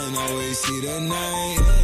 can always see the night.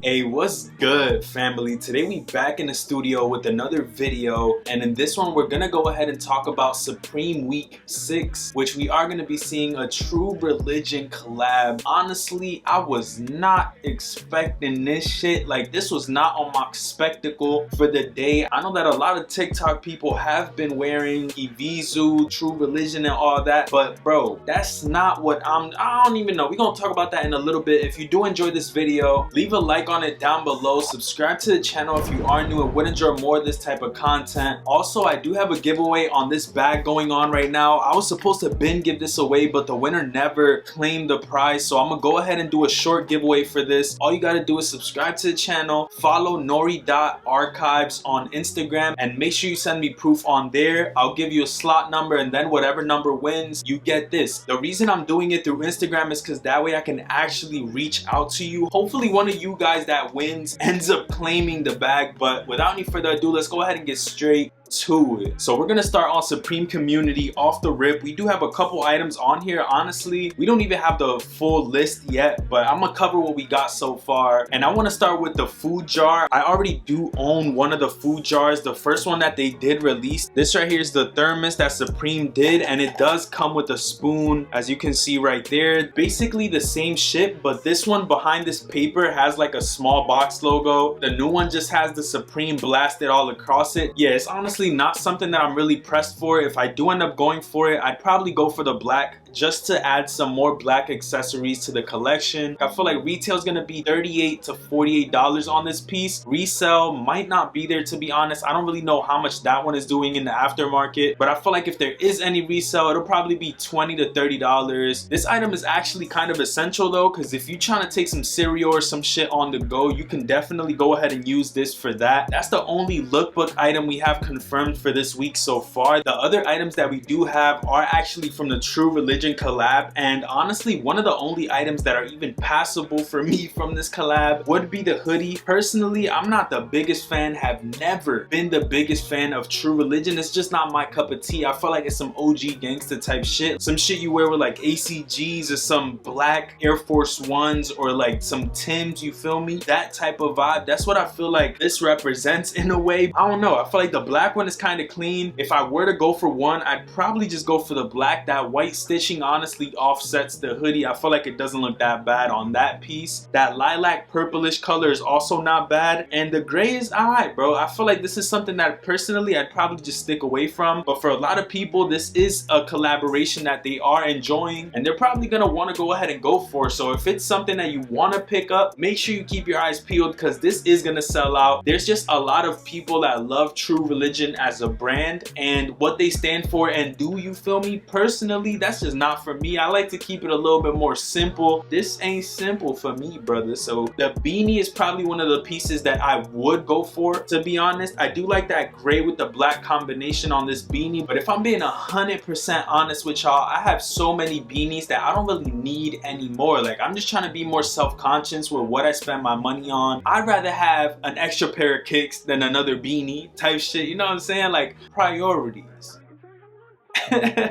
Hey, what's good, family? Today we back in the studio with another video, and in this one we're gonna go ahead and talk about Supreme Week 6, which we are gonna be seeing a True Religion collab. Honestly, I was not expecting this shit. Like, this was not on my spectacle for the day. I know that a lot of TikTok people have been wearing Evisu, True Religion and all that, but bro, that's not what I don't even know. We're gonna talk about that in a little bit. If you do enjoy this video, leave a like on it down below, subscribe to the channel if you are new and would enjoy more of this type of content. Also, I do have a giveaway on this bag going on right now. I was supposed to give this away, but the winner never claimed the prize, so I'm gonna go ahead and do a short giveaway for this. All you gotta do is subscribe to the channel, follow nori.archives on Instagram, and make sure you send me proof on there. I'll give you a slot number, and then whatever number wins, you get this. The reason I'm doing it through Instagram is because that way I can actually reach out to you. Hopefully one of you guys that wins ends up claiming the bag. But without any further ado, let's go ahead and get straight to it. So we're gonna start on Supreme Community off the rip. We do have a couple items on here. Honestly, we don't even have the full list yet, but I'm gonna cover what we got so far. And I want to start with the food jar. I already do own one of the food jars, the first one that they did release. This right here is the thermos that Supreme did, and it does come with a spoon, as you can see right there. Basically the same shit, but this one behind this paper has like a small box logo. The new one just has the Supreme blasted all across it. Yeah, it's honestly not something that I'm really pressed for. If I do end up going for it, I'd probably go for the black, just to add some more black accessories to the collection. I feel like retail is gonna be $38 to $48 on this piece. Resell might not be there, to be honest. I don't really know how much that one is doing in the aftermarket, but I feel like if there is any resell, it'll probably be $20 to $30. This item is actually kind of essential though, because if you're trying to take some cereal or some shit on the go, you can definitely go ahead and use this for that. That's the only lookbook item we have confirmed for this week so far. The other items that we do have are actually from the True Religion collab, and honestly one of the only items that are even passable for me from this collab would be the hoodie. Personally, I'm not the biggest fan, have never been the biggest fan of True Religion. It's just not my cup of tea. I feel like it's some OG gangster type shit, some shit you wear with like ACGs or some black Air Force Ones or like some Timbs, you feel me? That type of vibe. That's what I feel like this represents in a way. I don't know, I feel like the black one is kind of clean. If I were to go for one, I'd probably just go for the black. That white stitching honestly offsets the hoodie. I feel like it doesn't look that bad on that piece. That lilac purplish color is also not bad, and the gray is alright, bro. I feel like this is something that personally I'd probably just stick away from, but for a lot of people this is a collaboration that they are enjoying and they're probably gonna want to go ahead and go for. So if it's something that you want to pick up, make sure you keep your eyes peeled, because this is gonna sell out. There's just a lot of people that love True Religion as a brand and what they stand for and do, you feel me? Personally, that's just not for me. I like to keep it a little bit more simple. This ain't simple for me, brother. So the beanie is probably one of the pieces that I would go for, to be honest. I do like that gray with the black combination on this beanie, but if I'm being 100% honest with y'all, I have so many beanies that I don't really need anymore. Like, I'm just trying to be more self-conscious with what I spend my money on. I'd rather have an extra pair of kicks than another beanie type shit, you know what I'm saying? Like, priorities.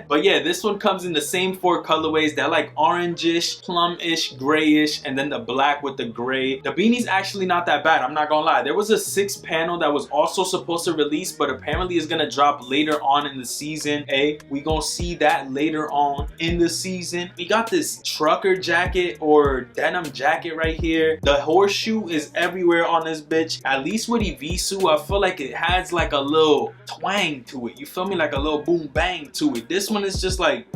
But yeah, this one comes in the same four colorways, that like orangish, plumish, grayish, and then the black with the gray. The beanie's actually not that bad, I'm not gonna lie. There was a 6th panel that was also supposed to release, but apparently is gonna drop later on in the season. Hey, we gonna see that later on in the season. We got this trucker jacket or denim jacket right here. The horseshoe is everywhere on this bitch. At least with Evisu, I feel like it has like a little twang to it, you feel me? Like a little boom bang to it. This one is just like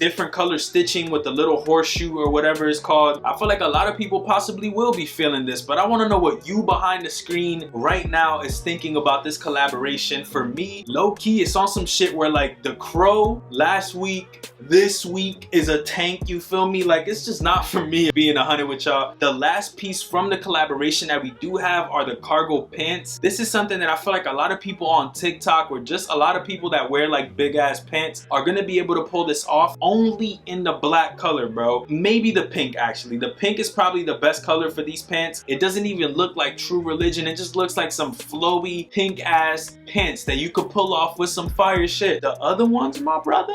different color stitching with the little horseshoe or whatever it's called. I feel like a lot of people possibly will be feeling this, but I want to know what you behind the screen right now is thinking about this collaboration. For me, low-key, it's on some shit where like the crow last week, this week is a tank, you feel me? Like, it's just not for me, being 100 with y'all. The last piece from the collaboration that we do have are the cargo pants. This is something that I feel like a lot of people on TikTok, or just a lot of people that wear like big ass pants, are gonna be able to pull this off. Only in the black color, bro. Maybe the pink, actually. The pink is probably the best color for these pants. It doesn't even look like True Religion. It just looks like some flowy pink ass pants that you could pull off with some fire shit. The other ones, my brother,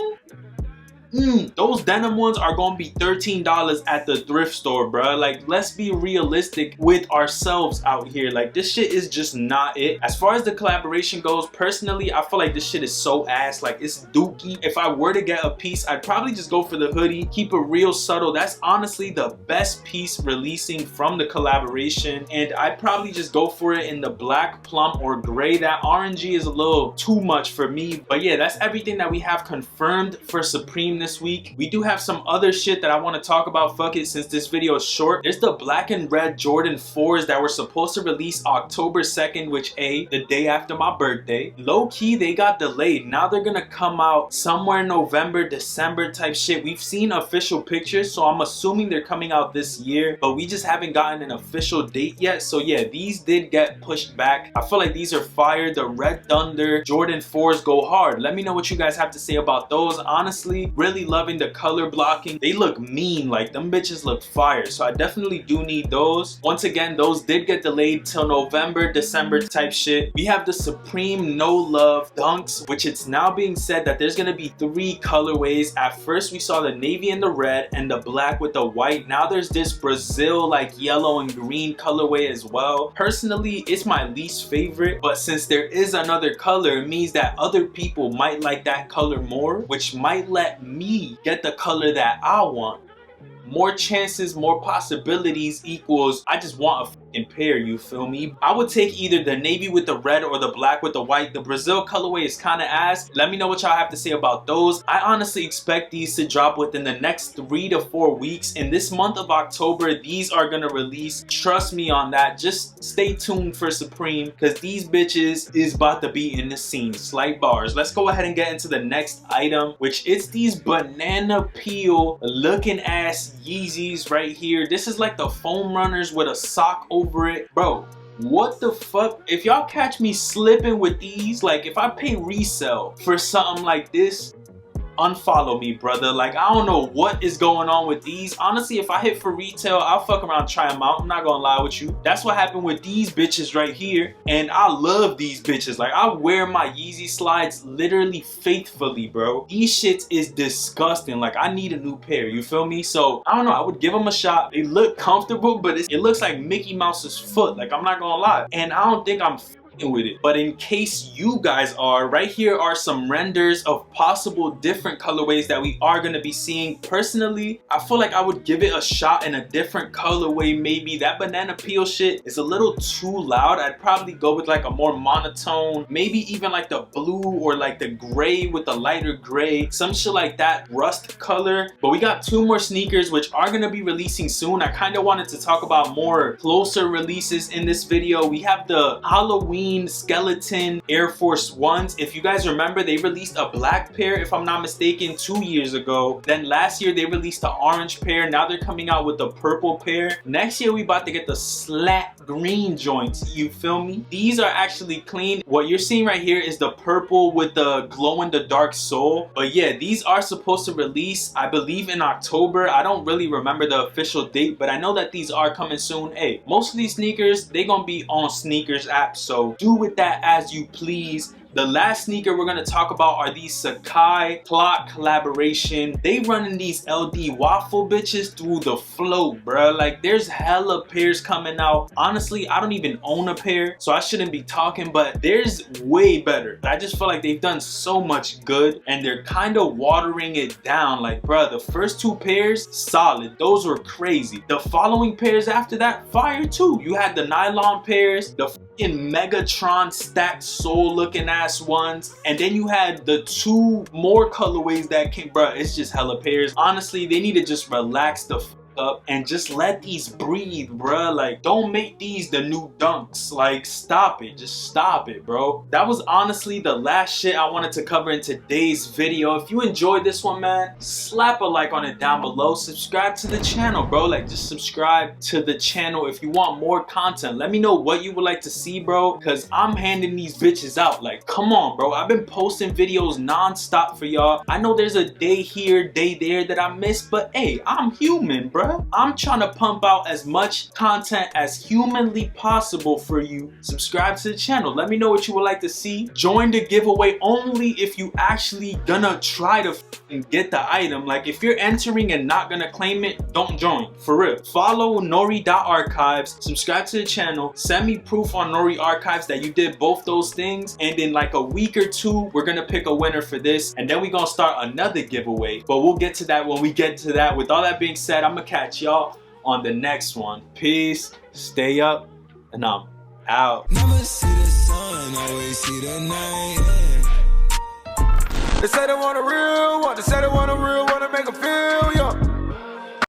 those denim ones are gonna be $13 at the thrift store, bruh. Like, let's be realistic with ourselves out here. Like, this shit is just not it. As far as the collaboration goes, personally, I feel like this shit is so ass. Like, it's dookie. If I were to get a piece, I'd probably just go for the hoodie, keep it real subtle. That's honestly the best piece releasing from the collaboration, and I'd probably just go for it in the black, plum, or gray. That orangey is a little too much for me. But yeah, that's everything that we have confirmed for Supreme this week. We do have some other shit that I want to talk about. Fuck it, since this video is short. There's the black and red Jordan 4s that were supposed to release October 2nd, which the day after my birthday. Low-key, they got delayed. Now they're gonna come out somewhere in November, December type shit. We've seen official pictures, so I'm assuming they're coming out this year, but we just haven't gotten an official date yet. So yeah, these did get pushed back. I feel like these are fire. The Red Thunder Jordan 4s go hard. Let me know what you guys have to say about those. Honestly, really loving the color blocking. They look mean. Like, them bitches look fire. So I definitely do need those. Once again, those did get delayed till November, December type shit. We have the Supreme No Love Dunks, which it's now being said that there's gonna be 3 colorways. At first, we saw the navy and the red and the black with the white. Now there's this Brazil like yellow and green colorway as well. Personally, it's my least favorite, but since there is another color, it means that other people might like that color more, which might let me get the color that I want. More chances, more possibilities equals I just want a fucking pair, you feel me? I would take either the navy with the red or the black with the white. The Brazil colorway is kind of ass. Let me know what y'all have to say about those. I honestly expect these to drop within the next 3 to 4 weeks. In this month of October, these are gonna release. Trust me on that. Just stay tuned for Supreme, because these bitches is about to be in the scene. Slight bars. Let's go ahead and get into the next item, which is these banana peel looking ass Yeezys right here. This is like the foam runners with a sock over it. Bro, what the fuck? If y'all catch me slipping with these, like if I pay resell for something like this, unfollow me, brother. Like, I don't know what is going on with these. Honestly, if I hit for retail, I'll fuck around and try them out. I'm not gonna lie with you. That's what happened with these bitches right here. And I love these bitches. Like, I wear my Yeezy slides literally faithfully, bro. These shits is disgusting. Like, I need a new pair, you feel me? So, I don't know. I would give them a shot. They look comfortable, but it looks like Mickey Mouse's foot. Like, I'm not gonna lie. And I don't think I'm with it. But in case you guys are, right here are some renders of possible different colorways that we are going to be seeing. Personally, I feel like I would give it a shot in a different colorway. Maybe that banana peel shit is a little too loud. I'd probably go with like a more monotone, maybe even like the blue or like the gray with the lighter gray, some shit like that, rust color. But we got 2 more sneakers which are going to be releasing soon. I kind of wanted to talk about more closer releases in this video. We have the Halloween skeleton Air Force Ones. If you guys remember, they released a black pair, if I'm not mistaken, 2 years ago. Then last year they released the orange pair. Now they're coming out with the purple pair. Next year we about to get the slat green joints, you feel me? These are actually clean. What you're seeing right here is the purple with the glow in the dark sole. But yeah, these are supposed to release, I believe, in October. I don't really remember the official date, but I know that these are coming soon. Hey, most of these sneakers, they gonna be on sneakers app, so do with that as you please. The last sneaker we're going to talk about are these Sakai Clock collaboration. They running these LD waffle bitches through the float, bruh. Like, there's hella pairs coming out. Honestly, I don't even own a pair, so I shouldn't be talking, but there's way better. I just feel like they've done so much good and they're kind of watering it down. Like, bruh, the first 2 pairs, solid. Those were crazy. The following pairs after that, fire too. You had the nylon pairs, the fucking Megatron stacked sole looking ass ones, and then you had the 2 more colorways that came. Bruh, it's just hella pairs. Honestly, they need to just relax the up and just let these breathe, bruh. Like, don't make these the new dunks. Like, stop it. Just stop it, bro. That was honestly the last shit I wanted to cover in today's video. If you enjoyed this one, man, slap a like on it down below. Subscribe to the channel, bro. Like, just subscribe to the channel if you want more content. Let me know what you would like to see, bro, because I'm handing these bitches out. Like, come on, bro. I've been posting videos non-stop for y'all. I know there's a day here, day there that I missed, but hey, I'm human, bro. bruh. I'm trying to pump out as much content as humanly possible for you. Subscribe to the channel. Let me know what you would like to see. Join the giveaway only if you actually gonna try to get the item. Like, if you're entering and not gonna claim it, don't join, for real. Follow nori.archives, subscribe to the channel, send me proof on nori.archives that you did both those things, and in like a week or two, we're gonna pick a winner for this, and then we're gonna start another giveaway. But we'll get to that when we get to that. With all that being said, I'm gonna catch y'all on the next one. Peace, stay up, and I'm out. Never see the sun, always see the night. They say they want a real one, they say they want a real one to make them feel young.